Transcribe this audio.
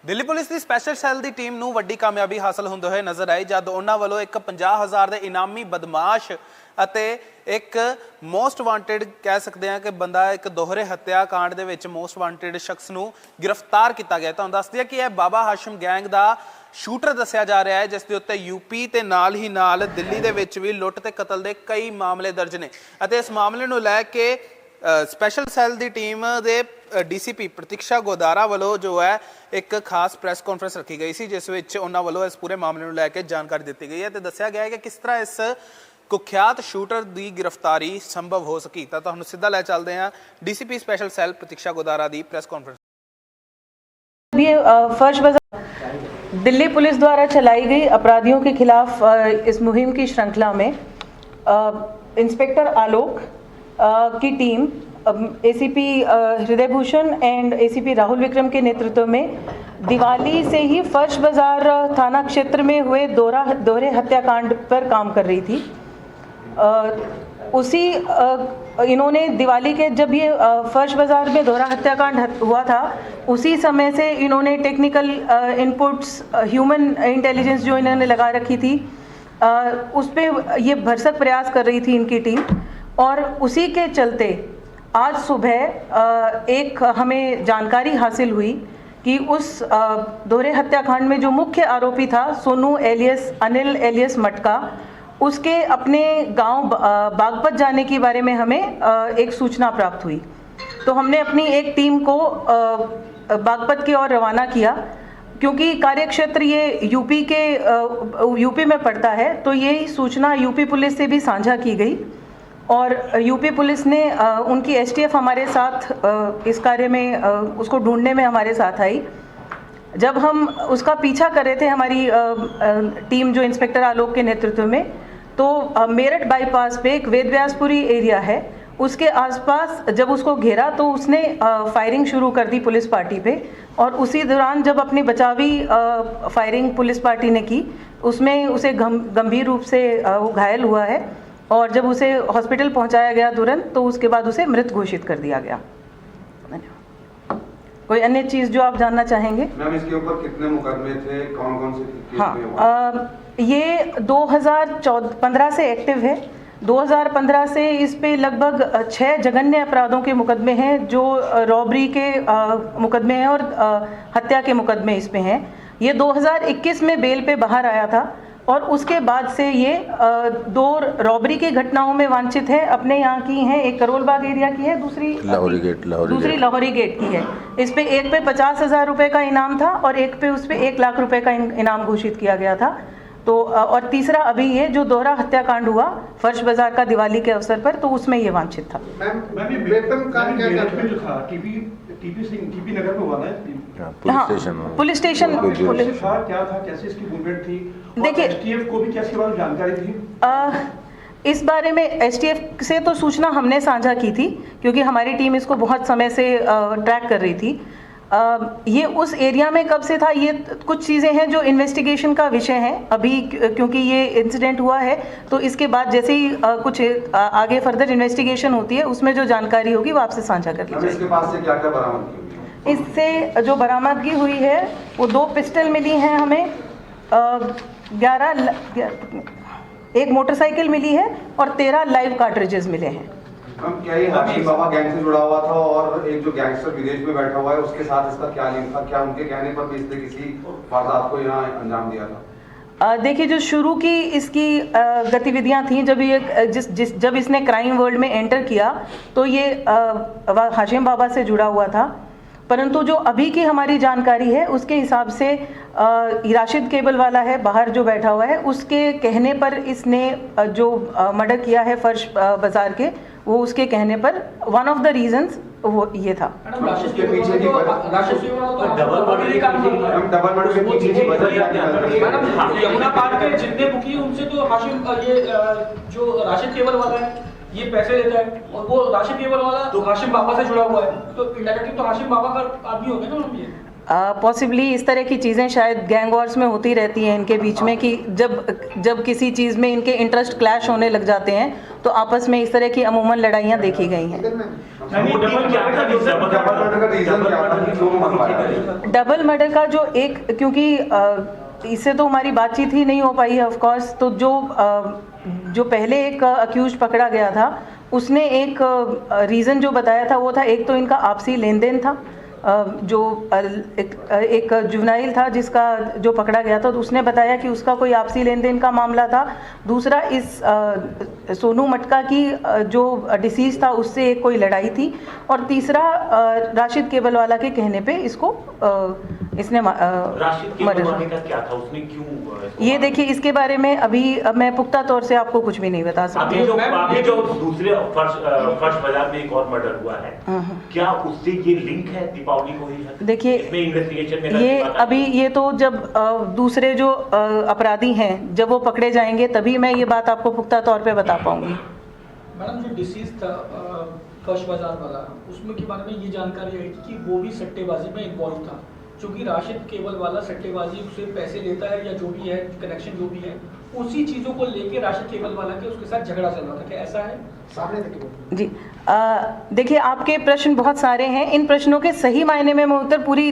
Delhi police की special cell की team नूं वड्डी कामयाबी हासिल होंदे हुए नज़र आई जब उन्हां वालों एक 50,000 के इनामी बदमाश अते एक मोस्ट वांटेड कह सकते हैं कि बंदा एक दोहरे हत्याकांड दे विच मोस्ट वांटेड शख्स नूं गिरफ्तार किया गया। तुहानूं दस दिया कि यह बाबा हाशिम गैंग का शूटर दस्सिया जा रहा है जिस दे उत्ते यूपी ते नाल ही नाल दिल्ली दे विच भी लुੱਟ ते कतल के कई मामले दर्ज ने अते इस मामले नूं लैके स्पैशल सैल की टीम के DCP प्रतीक्षा गोदारा वालों जो है एक खास प्रैस कॉन्फ्रेंस रखी गई सी जिस विच उन्हां वालों इस पूरे मामले को लैके जानकारी दी गई है तो दस्सिया गया है कि किस तरह इस कुख्यात शूटर की गिरफ्तारी संभव हो सकी। तो तुहानूं सीधा लै चलते हैं DCP स्पैशल सैल प्रतीक्षा गोदारा की प्रैस कॉन्फ्रेंस। फर्श बाजार दिल्ली पुलिस द्वारा चलाई गई अपराधियों के खिलाफ इस मुहिम की श्रृंखला में इंस्पेक्टर आलोक की टीम ACP हृदय भूषण एंड ACP राहुल विक्रम के नेतृत्व में दिवाली से ही फर्श बाजार थाना क्षेत्र में हुए दोहरे हत्याकांड पर काम कर रही थी। इन्होंने दिवाली के जब ये फर्श बाजार में दोहरा हत्याकांड हुआ था उसी समय से इन्होंने टेक्निकल इनपुट्स ह्यूमन इंटेलिजेंस जो इन्होंने लगा रखी थी उस पर ये भरसक प्रयास कर रही थी इनकी टीम। और उसी के चलते आज सुबह एक हमें जानकारी हासिल हुई कि उस दोहरे हत्याकांड में जो मुख्य आरोपी था सोनू एलियस अनिल एलियस मटका उसके अपने गांव बागपत जाने के बारे में हमें एक सूचना प्राप्त हुई। तो हमने अपनी एक टीम को बागपत की ओर रवाना किया क्योंकि कार्यक्षेत्र ये यूपी में पड़ता है तो ये सूचना यूपी पुलिस से भी साझा की गई और यूपी पुलिस ने उनकी STF हमारे साथ इस कार्य में उसको ढूंढने में हमारे साथ आई। जब हम उसका पीछा कर रहे थे हमारी टीम जो इंस्पेक्टर आलोक के नेतृत्व में तो मेरठ बाईपास पे एक वेदव्यासपुरी एरिया है उसके आसपास जब उसको घेरा तो उसने फायरिंग शुरू कर दी पुलिस पार्टी पे और उसी दौरान जब अपनी बचावी फायरिंग पुलिस पार्टी ने की उसमें उसे गंभीर रूप से वो घायल हुआ है और जब उसे हॉस्पिटल पहुंचाया गया तुरंत तो उसके बाद उसे मृत घोषित कर दिया गया। कोई अन्य चीज़ जो आप जानना चाहेंगे? मैम इसके ऊपर कितने मुकदमे थे, कौन कौन से केस हाँ ये 2015 से एक्टिव है। 2015 से इस पे लगभग 6 जघन्य अपराधों के मुकदमे हैं जो रॉबरी के मुकदमे हैं और हत्या के मुकदमे इस पे हैं। ये 2021 में बेल पे बाहर आया था और उसके बाद से ये 2 रॉबरी की घटनाओं में वांछित है। अपने यहाँ की हैं, एक करोल बाग एरिया की है, दूसरी लाहौरी गेट की है। इस पे एक पे 50,000 रुपये का इनाम था और एक पे उस पे 1 लाख रुपए का इनाम घोषित किया गया था। तो और तीसरा अभी ये जो दोहरा हत्याकांड हुआ फर्श बाजार का दिवाली के अवसर पर तो उसमें ये वांछित था। टीपी नगर में हुआ ना पुलिस स्टेशन क्या था, कैसे इसकी मूवमेंट थी? देखिए STF को भी क्या इसके बारे में जानकारी थी? इस बारे में STF से तो सूचना हमने साझा की थी क्योंकि हमारी टीम इसको बहुत समय से ट्रैक कर रही थी। ये उस एरिया में कब से था ये कुछ चीज़ें हैं जो इन्वेस्टिगेशन का विषय है अभी क्योंकि ये इंसिडेंट हुआ है तो इसके बाद जैसे ही कुछ आगे फर्दर इन्वेस्टिगेशन होती है उसमें जो जानकारी होगी वो आपसे साझा कर ली जाएगी। इसके पास से क्या-क्या बरामदगी हुई? इससे जो बरामदगी हुई है वो 2 पिस्टल मिली हैं हमें, 1 मोटरसाइकिल मिली है और 13 लाइव कार्ट्रिजेस मिले हैं। हम क्या ये हाशिम बाबा गैंग से जुड़ा हुआ था और एक जो गैंगस्टर विदेश में बैठा हुआ है उसके साथ इसका क्या लिंक था? क्या उनके कहने पर भी इसने किसी वारदात को यहाँ अंजाम दिया था? देखिए जो शुरू की इसकी गतिविधियां थी जब ये जब इसने क्राइम वर्ल्ड में एंटर किया तो ये हाशिम बाबा से जुड़ा हुआ था परंतु जो अभी की हमारी जानकारी है उसके हिसाब से राशिद केबल वाला है बाहर जो बैठा हुआ है उसके कहने पर इसने जो मर्डर किया है फर्श बाजार के वो उसके कहने पर वन ऑफ द रीजंस वो ये था। उसके पीछे की डबल मर्डर के पीछे की वजह क्या है? मैडम यमुना पार के जितने बुकी उनसे तो हाशिम ये जो राशिद केबल वाला है ये पैसे लेता है और वो राशिद केबल वाला तो हाशिम बाबा से जुड़ा हुआ है तो इंडायरेक्टली तो हाशिम बाबा का आदमी हो गया ना मैडम ये। पॉसिबली इस तरह की चीज़ें शायद गैंग वॉर्स में होती रहती हैं इनके बीच में कि जब किसी चीज़ में इनके इंटरेस्ट क्लैश होने लग जाते हैं तो आपस में इस तरह की अमूमन लड़ाइयाँ देखी गई हैं। डबल मर्डर का रीजन क्या था कि क्यों मरवाया? डबल मर्डर का जो एक, क्योंकि इससे तो हमारी बातचीत ही नहीं हो पाई है ऑफ कोर्स, तो जो पहले एक अक्यूज पकड़ा गया था उसने एक रीज़न जो बताया था वो था, एक तो इनका आपसी लेन देन था, जो एक जुवेनाइल था जिसका जो पकड़ा गया था, तो उसने बताया कि उसका कोई आपसी लेन देन का मामला था। दूसरा, इस सोनू मटका की जो डिसीज था उससे एक कोई लड़ाई थी। और तीसरा, राशिद केबलवाला के कहने पे इसको इसने राशिद केबलवाला का क्या था, उसने क्यों ये देखिए, इसके बारे में अभी मैं पुख्ता तौर से आपको कुछ भी नहीं बता सकती। अभी जो दूसरे फर्श बाजार में एक और मर्डर हुआ है, क्या उससे ये लिंक है दीपावली को ही है? देखिए, इन्वेस्टिगेशन में ये अभी ये तो जब दूसरे जो अपराधी हैं जब वो पकड़े जाएंगे तभी मैं ये बात आपको पुख्ता तौर पे बता पाऊंगी। मैडम, जो डिसीज था फर्श बाजार वाला, उसमें के बारे में ये जानकारी आई थी कि वो भी सट्टेबाजी में इन्वॉल्व था, क्योंकि राशिद केबल वाला सट्टेबाजी से पैसे लेता है या जो भी है कनेक्शन जो भी है, उसी चीज़ों को लेके राशिद केबल वाला के उसके साथ झगड़ा चल रहा था। क्या ऐसा है? जी, देखिए, आपके प्रश्न बहुत सारे हैं, इन प्रश्नों के सही मायने में मैं उत्तर पूरी